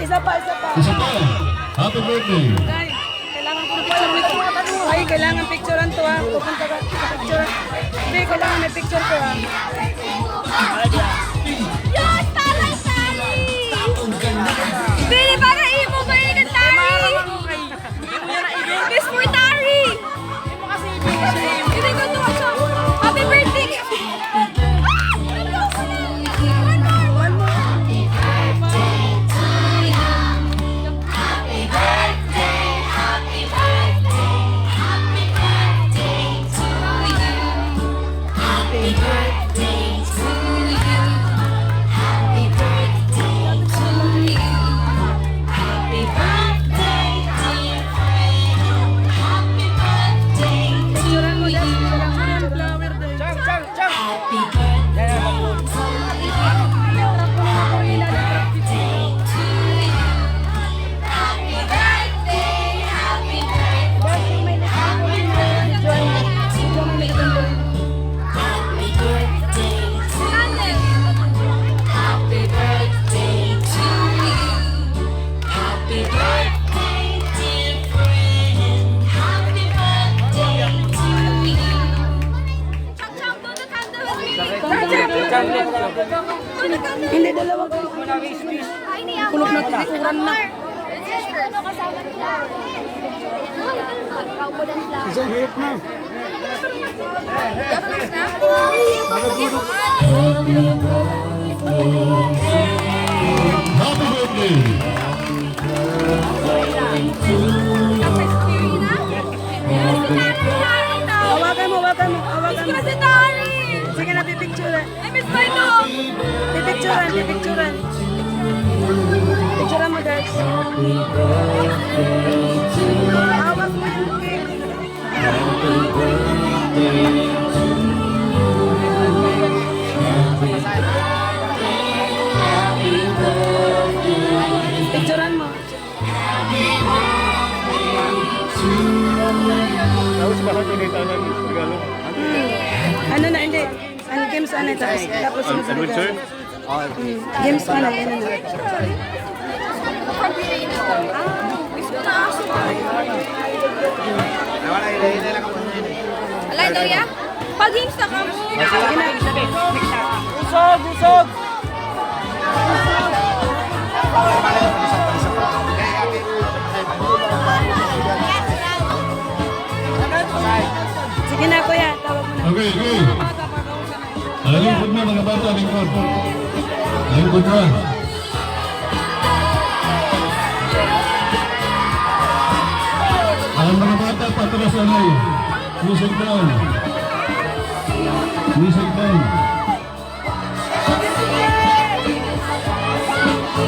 Isa pa, isa pa. Isa pa. Happy birthday. Ay, kailangan ko ng picture nito. Ay, kailangan picturean to ha. Pupunta ka sa picture. Hindi, kailangan may picture to ha. Diyos, taray, Tari! Bili, para imo, bili ka, Tari! Miss for Tari! Hindi ko to ako. Happy birthday! One more. Picturean mo dyan. Kailangan mo ng flower doon. Hindi, dalawang kulog na tikuran na. Happy birthday. Hawakan mo, hawakan mo, hawakan mo. Kasi Tari! Sige na, pipicturean. I miss my dog! Pipicturean, pipicturean. Picturean mo, guys. Hawak mo yung cake. Picturean mo. Tapos bakit pinita ng regalo? Ano na, hindi. Ano, games ano, tapos yung Adventure? games ano, ano na. Alay daw ya? Pag-games na ka mo! Sige na. Usog! Usog! Sige na, kuya. Tawag mo na. Okay, okay. Lingkod mo mga bata, lingkod. Lingkod mo. Ang mga bata, patras anay. Music down. Music down.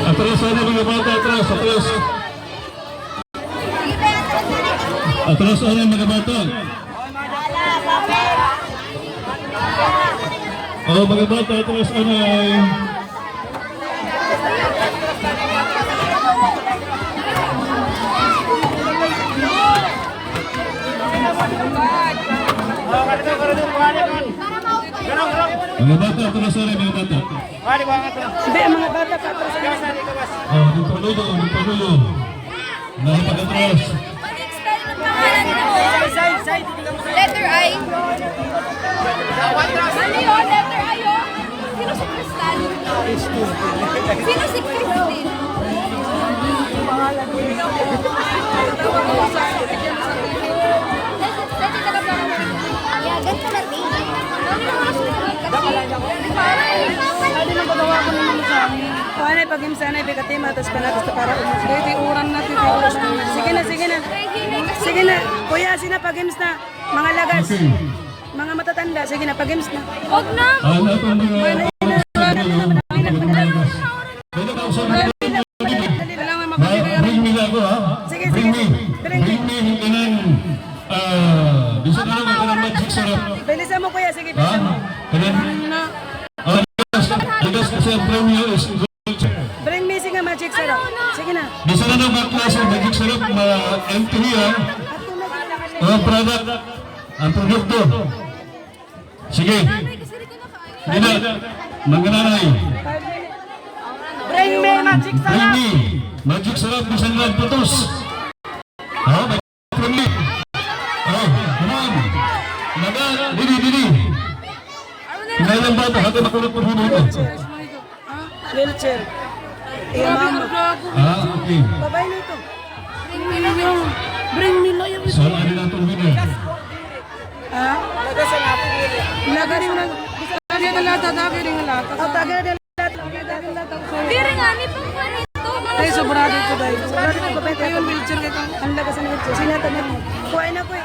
Atras anay mga bata, atras, atras. Atras anay mga bata. Oh, mga bata, atras anay. Mga bata, atras anay, mga bata. Hindi, ang mga bata pa. Oh, di panulo, di panulo. Nakapag-atras. Pag-games tayo ng pangalan mo! Letter I. Ano yun? Letter I yun? Sino si Crystal? Sino si Christine? Ano yung pag-games ano, ibig-atima, tapos panagusto para umus. Uran na, sige na, sige na. Sige na, kuya, sina pag-games na. Mga lagas, mga matatanda, sige na, pag-games na. Huwag na! Ano itong mga... Bring me ako ha. Sige, Bring sige. me. Bring me yung kanang... Bisa na lang ang kanang magic sarap. Bilisan mo, kuya, sige, Ha? bilisan mo. Kanang... Ligas kasi ang premium is gold. Bring me, sige, magic sarap. Sige na. Bisa na lang ang klase ng magic sarap M3 ha. Ang product. Ang produkto. Sige. Hindi na. Mga nanay. Bring me, magic Bring sarap. me. Magic sarap, bisan lang putos. Oh, may friendly. Oh, come on. Laga, didi. Kailan ba ito? Hati makulot po muna ito. Wheelchair. Iya mama. Okay. Babay na ito. Bring me loyal. So, ano na itong winner? Ha? Laga rin na. Tagay na lahat. Tagay rin na lahat. Tagay na lahat. Pero nga, may pangkuhan ito. Ay, sobrado ito dahil. Sobrado ito. Babay tayo yung wheelchair kayo. Ang lagas ng wheelchair. Sinatanin mo. Kuhain ako eh.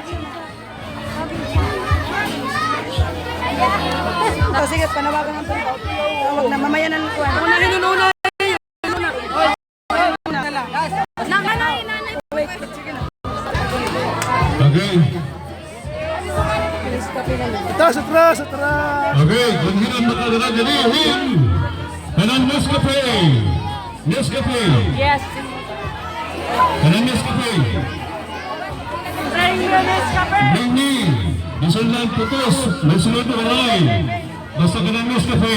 Oh, sige, panawagan ang tao. Huwag na, mamaya na kuha. Una, hinununa. Nanay. Okay. Ito, sa tra. Okay, kung hinang makadara jadi, win! Kanang Nescafe! Nescafe! Yes. Kanang Nescafe! Bring me! Bisan lang putos, may sunod na malay. Basta kanang Nescafe!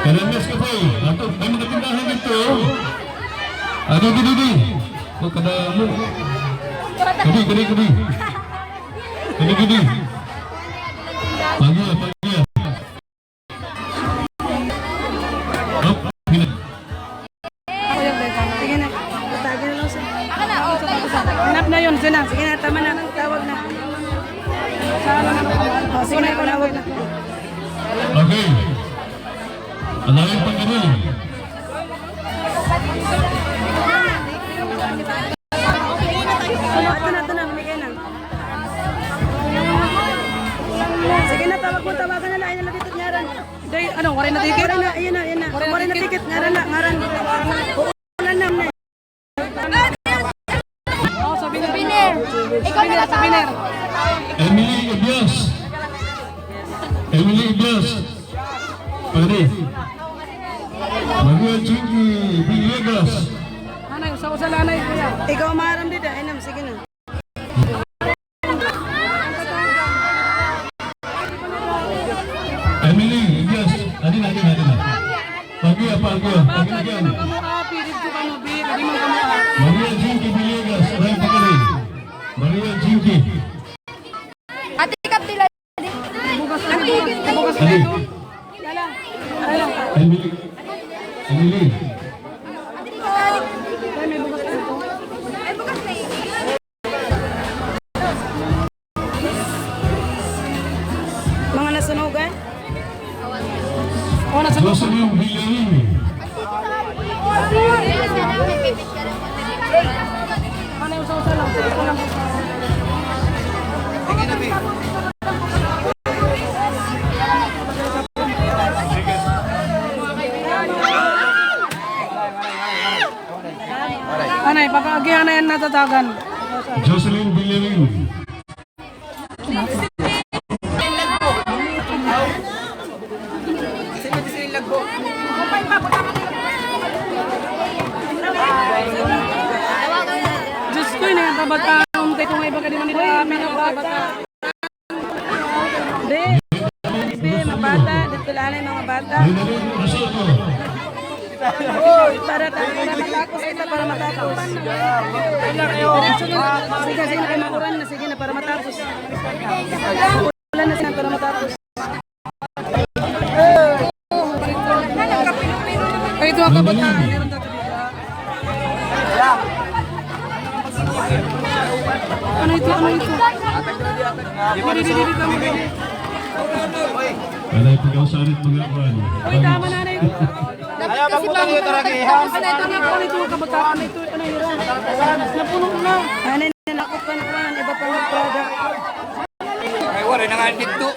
Kanang Nescafe! Ato, may mga tindahan dito. Di. Oh, kada mo. Kadi. Pagi. Oh, gini. Sige na. Tatagin na lang siya. Ako na, oh, Hanap na yun. Sige na. Sige na. Tama na. Tawag na. Oh, sige na. Tawag na. Okay. Alayin pang gini. Ito na. Bigay na. Sige na. Tawagan na lang. Ayun na dito. Ngaran. Day, ano? Waray na ticket? Ayun na. Waray na ticket. Ngaran. Uulan na. Oh, sabi na. Biner. Ikaw na lang Biner. Emily Ibias. Pwede. Maria Chinky Villegas. Anay, usa lanay kuya. Ikaw maharam dito. Ayun, sige na. Emily Ibias. Adina. Pagi apa? Maria Chinky Villegas. Ray Pagali. Maria Chinky. Ate Kaptila. Emily. Ay, bukas na yun. Mga nasunugan? Oh, nasunugan. Jocelyn Villarin. Ano yung usa lang? Ito lang. Anay, pag-agihan na yan natatagan. Jocelyn Villarin. Diyos ko, yun yung kabataan. Kung may baga di man nila amin ang kabata. Be, mga bata. Dito lang mga bata. Para matapos ito, para matapos. Sige, kayo makuran na. Sige na, para matapos. Wala na sila para matapos. Ay, ito ang kabataan. Ano ito? Dili kami. Alay pag-ausarit mga kuwan. Uy, tama na rin. Ayaw, mabutan nyo talaga ihang. Ano ito yung kabataan? Ito, ano yun? Napuno na. Ano yung nakot pa na iba pang product. Ay, wala na nga dito.